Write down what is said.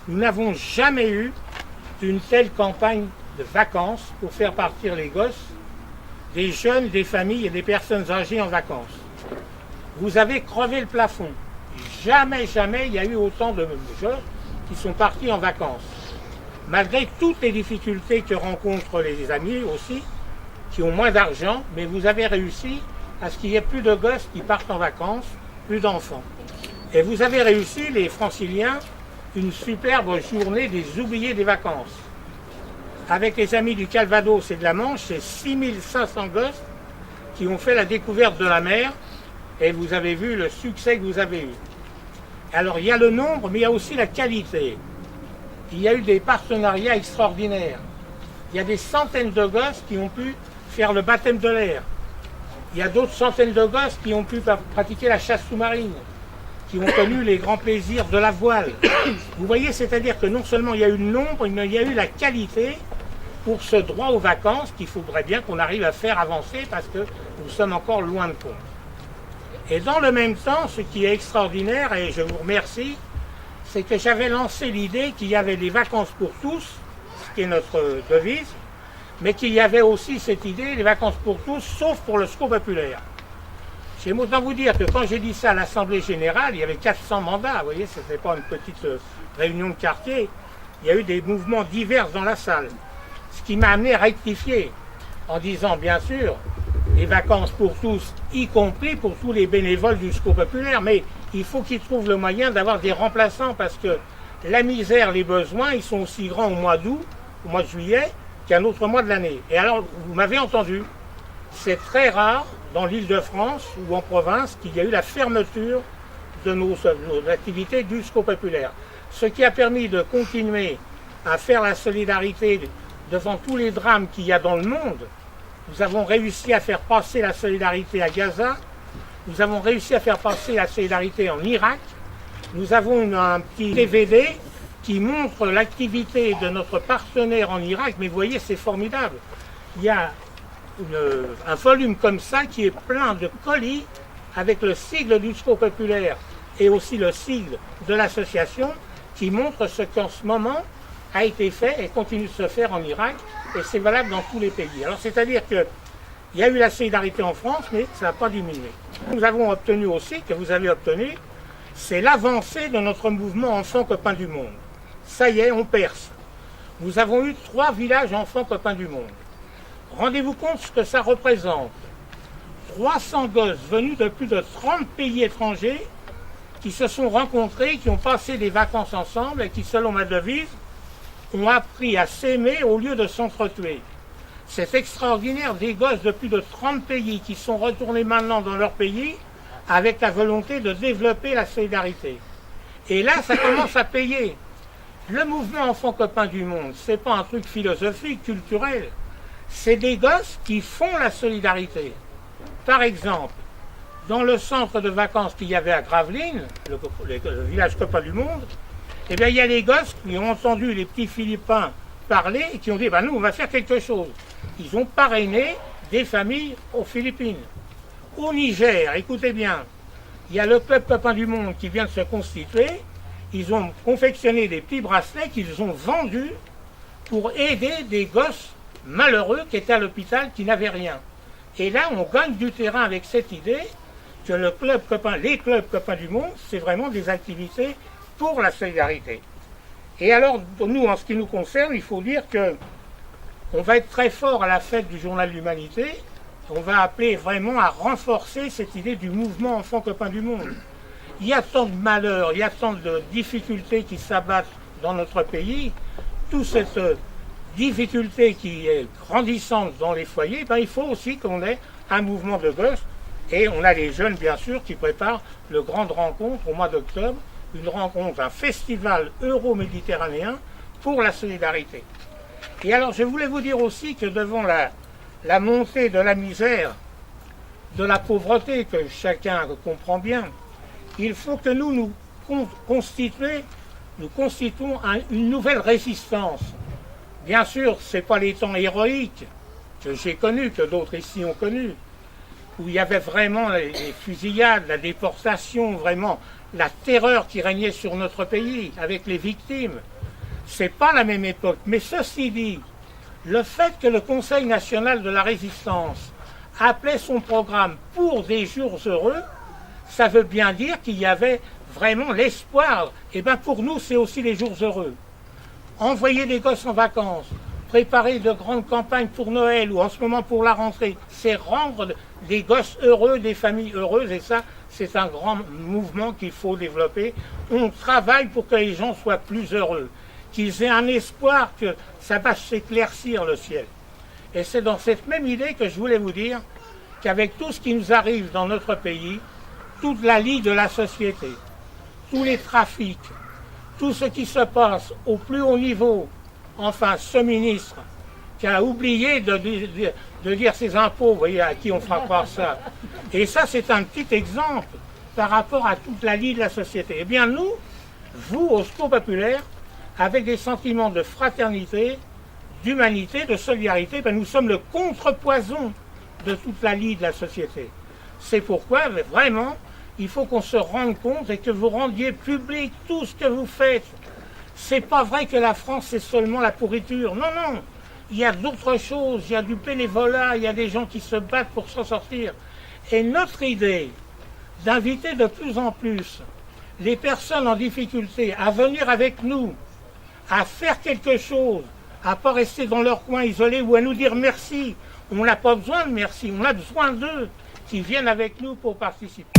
Nous n'avons jamais eu une telle campagne de vacances pour faire partir les gosses, des jeunes, des familles et des personnes âgées en vacances. Vous avez crevé le plafond. Jamais il y a eu autant de jeunes qui sont partis en vacances. Malgré toutes les difficultés que rencontrent les amis aussi, qui ont moins d'argent, mais vous avez réussi à ce qu'il y ait plus de gosses qui partent en vacances, plus d'enfants. Et vous avez réussi, les franciliens, une superbe journée des oubliés des vacances. Avec les amis du Calvados et de la Manche, c'est 6500 gosses qui ont fait la découverte de la mer, et vous avez vu le succès que vous avez eu. Alors il y a le nombre, mais il y a aussi la qualité. Il y a eu des partenariats extraordinaires. Il y a des centaines de gosses qui ont pu faire le baptême de l'air. Il y a d'autres centaines de gosses qui ont pu pratiquer la chasse sous-marine, qui ont connu les grands plaisirs de la voile. Vous voyez, c'est-à-dire que non seulement il y a eu le nombre, mais il y a eu la qualité pour ce droit aux vacances qu'il faudrait bien qu'on arrive à faire avancer parce que nous sommes encore loin de compte. Et dans le même temps, ce qui est extraordinaire, et je vous remercie, c'est que j'avais lancé l'idée qu'il y avait des vacances pour tous, ce qui est notre devise, mais qu'il y avait aussi cette idée, des vacances pour tous, sauf pour le Secours populaire. J'aime autant vous dire que quand j'ai dit ça à l'Assemblée générale, il y avait 400 mandats, vous voyez, ce n'était pas une petite réunion de quartier, il y a eu des mouvements divers dans la salle, ce qui m'a amené à rectifier, en disant bien sûr, les vacances pour tous, y compris pour tous les bénévoles du Secours populaire, mais il faut qu'ils trouvent le moyen d'avoir des remplaçants parce que la misère, les besoins, ils sont aussi grands au mois d'août, au mois de juillet, qu'un autre mois de l'année. Et alors, vous m'avez entendu, c'est très rare dans l'Île-de-France ou en province qu'il y a eu la fermeture de nos activités du Secours populaire. Ce qui a permis de continuer à faire la solidarité devant tous les drames qu'il y a dans le monde. Nous avons réussi à faire passer la solidarité à Gaza, nous avons réussi à faire passer la solidarité en Irak, nous avons un petit DVD qui montre l'activité de notre partenaire en Irak, mais vous voyez, c'est formidable. Il y a un volume comme ça qui est plein de colis avec le sigle du Secours populaire et aussi le sigle de l'association qui montre ce qu'en ce moment a été fait et continue de se faire en Irak, et c'est valable dans tous les pays. Alors c'est-à-dire qu'il y a eu la solidarité en France, mais ça n'a pas diminué. Nous avons obtenu aussi, que vous avez obtenu, c'est l'avancée de notre mouvement Enfants Copains du Monde. Ça y est, on perce. Nous avons eu 3 villages Enfants Copains du Monde. Rendez-vous compte ce que ça représente. 300 gosses venus de plus de 30 pays étrangers qui se sont rencontrés, qui ont passé des vacances ensemble et qui, selon ma devise, ont appris à s'aimer au lieu de s'entretuer. C'est extraordinaire, des gosses de plus de 30 pays qui sont retournés maintenant dans leur pays avec la volonté de développer la solidarité. Et là, ça commence à payer. Le mouvement Enfants Copains du Monde, ce n'est pas un truc philosophique, culturel. C'est des gosses qui font la solidarité. Par exemple, dans le centre de vacances qu'il y avait à Gravelines, le village Copains du Monde, eh bien, il y a des gosses qui ont entendu les petits Philippins parler et qui ont dit, nous, on va faire quelque chose. Ils ont parrainé des familles aux Philippines. Au Niger, écoutez bien, il y a le club Copains du Monde qui vient de se constituer. Ils ont confectionné des petits bracelets qu'ils ont vendus pour aider des gosses malheureux qui étaient à l'hôpital, qui n'avaient rien. Et là, on gagne du terrain avec cette idée que les clubs Copains du Monde, c'est vraiment des activités pour la solidarité. Et alors, nous, en ce qui nous concerne, il faut dire qu'on va être très fort à la fête du Journal de l'Humanité. On va appeler vraiment à renforcer cette idée du mouvement Enfants Copains du Monde. Il y a tant de malheurs, il y a tant de difficultés qui s'abattent dans notre pays. Toute cette difficulté qui est grandissante dans les foyers, il faut aussi qu'on ait un mouvement de gosses. Et on a les jeunes, bien sûr, qui préparent le grande rencontre au mois d'octobre, une rencontre, un festival euro-méditerranéen pour la solidarité. Et alors, je voulais vous dire aussi que devant la montée de la misère, de la pauvreté, que chacun comprend bien, il faut que nous constituons une nouvelle résistance. Bien sûr, ce n'est pas les temps héroïques que j'ai connus, que d'autres ici ont connus, où il y avait vraiment les fusillades, la déportation, vraiment la terreur qui régnait sur notre pays, avec les victimes. C'est pas la même époque. Mais ceci dit, le fait que le Conseil national de la résistance appelait son programme pour des jours heureux, ça veut bien dire qu'il y avait vraiment l'espoir. Et bien pour nous, c'est aussi les jours heureux. Envoyer des gosses en vacances, préparer de grandes campagnes pour Noël ou en ce moment pour la rentrée, c'est rendre des gosses heureux, des familles heureuses, et ça, c'est un grand mouvement qu'il faut développer. On travaille pour que les gens soient plus heureux, qu'ils aient un espoir que ça va s'éclaircir le ciel. Et c'est dans cette même idée que je voulais vous dire qu'avec tout ce qui nous arrive dans notre pays, toute la lie de la société, tous les trafics, tout ce qui se passe au plus haut niveau, enfin ce ministre qui a oublié de dire ses impôts, vous voyez, à qui on fera croire ça. Et ça, c'est un petit exemple par rapport à toute la lie de la société. Eh bien nous, vous, au Secours populaire, avec des sentiments de fraternité, d'humanité, de solidarité, ben nous sommes le contrepoison de toute la lie de la société. C'est pourquoi, vraiment, il faut qu'on se rende compte et que vous rendiez public tout ce que vous faites. C'est pas vrai que la France, c'est seulement la pourriture. Non, non. Il y a d'autres choses. Il y a du bénévolat. Il y a des gens qui se battent pour s'en sortir. Et notre idée d'inviter de plus en plus les personnes en difficulté à venir avec nous, à faire quelque chose, à pas rester dans leur coin isolé ou à nous dire merci. On n'a pas besoin de merci. On a besoin d'eux qui viennent avec nous pour participer.